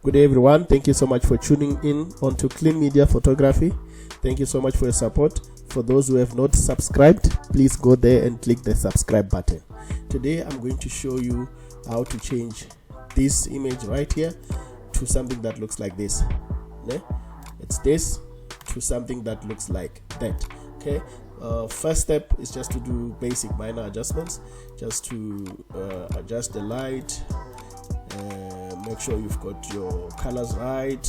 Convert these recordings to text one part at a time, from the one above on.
Good day, everyone. Thank you so much for tuning in onto Clean Media Photography. Thank you so much for your support. For those who have not subscribed, please go there and click the subscribe button. Today I'm going to show you how to change this image right here to something that looks like this. It's this to something that looks like that. Okay, first step is just to do basic minor adjustments, just to adjust the light, make sure you've got your colors right,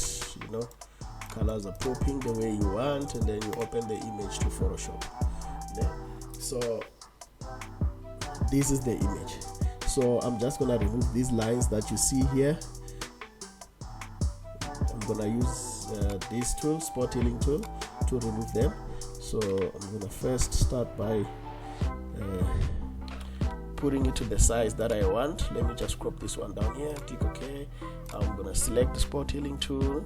colors are popping the way you want, and then you open the image to Photoshop. So this is the image. So I'm just gonna remove these lines that you see here. I'm gonna use this tool, spot healing tool, to remove them. So I'm gonna first start by putting it to the size that I want. Let me just crop this one down here, click OK. I'm gonna select the spot healing tool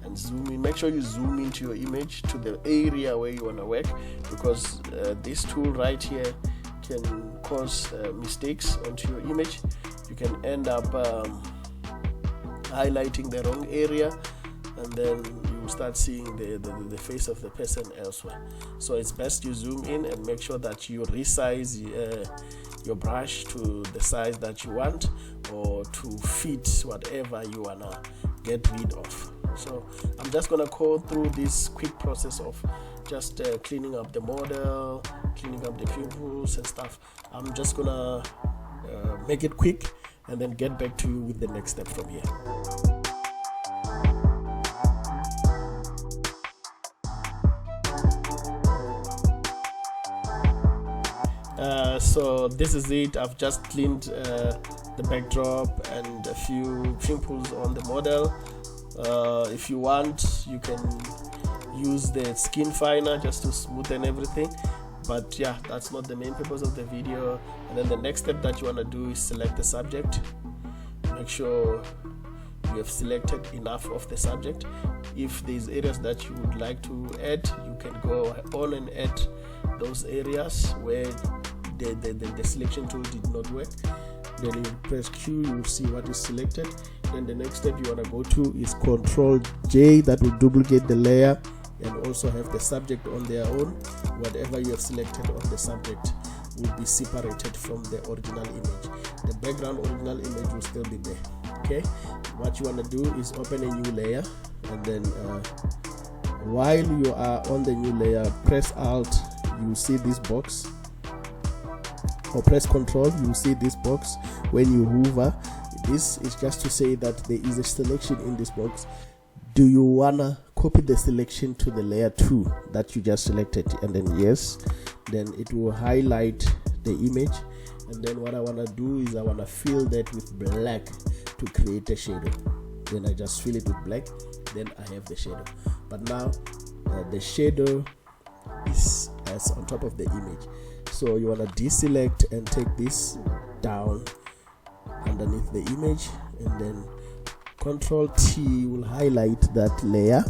and zoom in. Make sure you zoom into your image to the area where you want to work, because this tool right here can cause mistakes onto your image. You can end up highlighting the wrong area, and then you will start seeing the face of the person elsewhere. So it's best you zoom in and make sure that you resize your brush to the size that you want, or to fit whatever you wanna get rid of. So I'm just gonna go through this quick process of just cleaning up the model, cleaning up the pimples and stuff. I'm just gonna make it quick and then get back to you with the next step from here. So this is it. I've just cleaned the backdrop and a few pimples on the model. If you want, you can use the skin finer just to smoothen everything, but yeah, that's not the main purpose of the video. And then the next step that you want to do is select the subject. Make sure you have selected enough of the subject. If there's areas that you would like to add, you can go on and add those areas where the selection tool did not work. Then you press Q, you will see what is selected. Then the next step you want to go to is Control J. That will duplicate the layer and also have the subject on their own. Whatever you have selected on the subject will be separated from the original image. The background original image will still be there. Okay, what you want to do is open a new layer, and then while you are on the new layer, press Alt, you see this box, or press Control, you see this box. When you hover, this is just to say that there is a selection in this box. Do you wanna copy the selection to the layer 2 that you just selected? And then yes, then it will highlight the image. And then what I wanna do is I wanna fill that with black to create a shadow. Then I just fill it with black, then I have the shadow. But now the shadow is as on top of the image. So you want to deselect and take this down underneath the image, and then Control T will highlight that layer.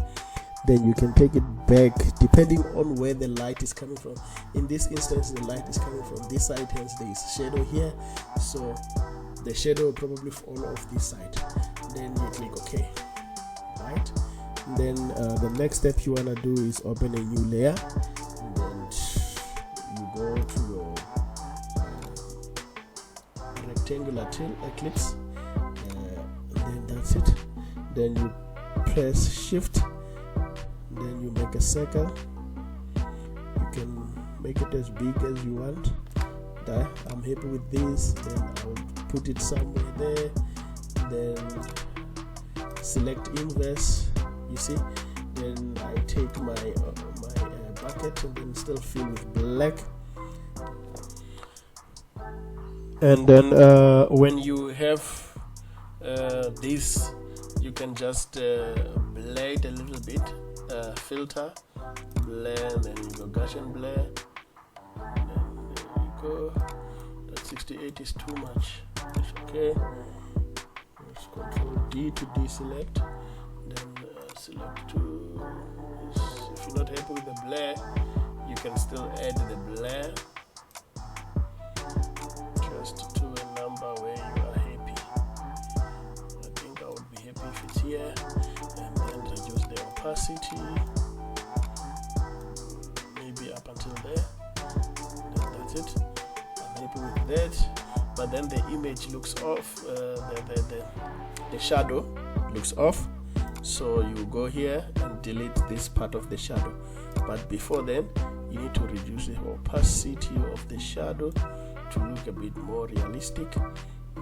Then you can take it back depending on where the light is coming from. In this instance, the light is coming from this side, hence there is shadow here. So the shadow will probably fall off this side. Then you click OK. Right? And then the next step you want to do is open a new layer. And then you go to your rectangular ellipse, and then that's it. Then you press Shift, then you make a circle. You can make it as big as you want. I'm happy with this. Then I'll put it somewhere there. Then select inverse. You see. Then I take my bucket and then still fill with black. And then when you have this, you can just blur it a little bit, filter, blur, and then you go Gaussian blur, and there you go. That 68 is too much. That's okay. Let's Control D to deselect, then select to. If you're not happy with the blur, you can still add the blur just to a number where you are happy. I think I would be happy if it's here, and then reduce the opacity, maybe up until there. Then that's it. I'm happy with that. But then the image looks off, the shadow looks off, so you go here and delete this part of the shadow. But before then, you need to reduce the opacity of the shadow to look a bit more realistic.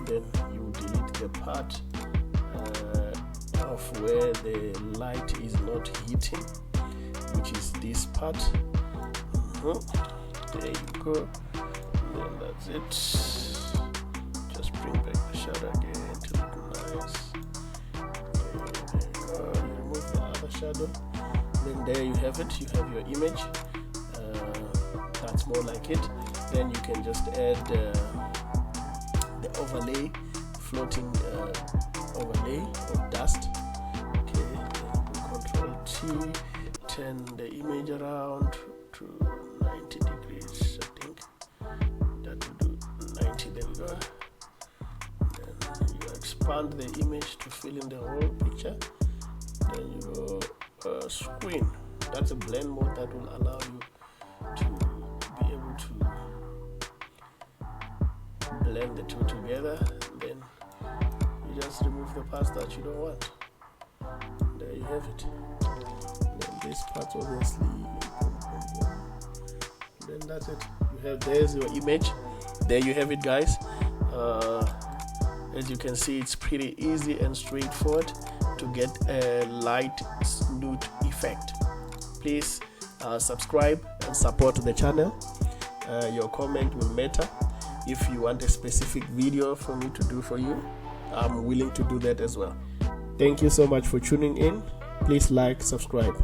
Then you delete the part of where the light is not hitting, which is this part. There you go. Then that's it. Just bring back the shadow again to look nice. There you go. You remove the other shadow. Then there you have it. You have your image. That's more like it. Then you can just add the overlay, floating overlay of dust. Okay, Control T, turn the image around to 90 degrees. I think that will do 90. There we go. Then you expand the image to fill in the whole picture. Then you go screen. That's a blend mode that will allow you to be able to blend the two together. Then you just remove the parts that you don't want. There you have it. Then this part obviously, then that's it. You have, there's your image. There you have it, guys. As you can see, it's pretty easy and straightforward to get a light Snoot effect. Please subscribe and support the channel. Your comment will matter. If you want a specific video for me to do for you, I'm willing to do that as well. Thank you so much for tuning in. Please like, subscribe.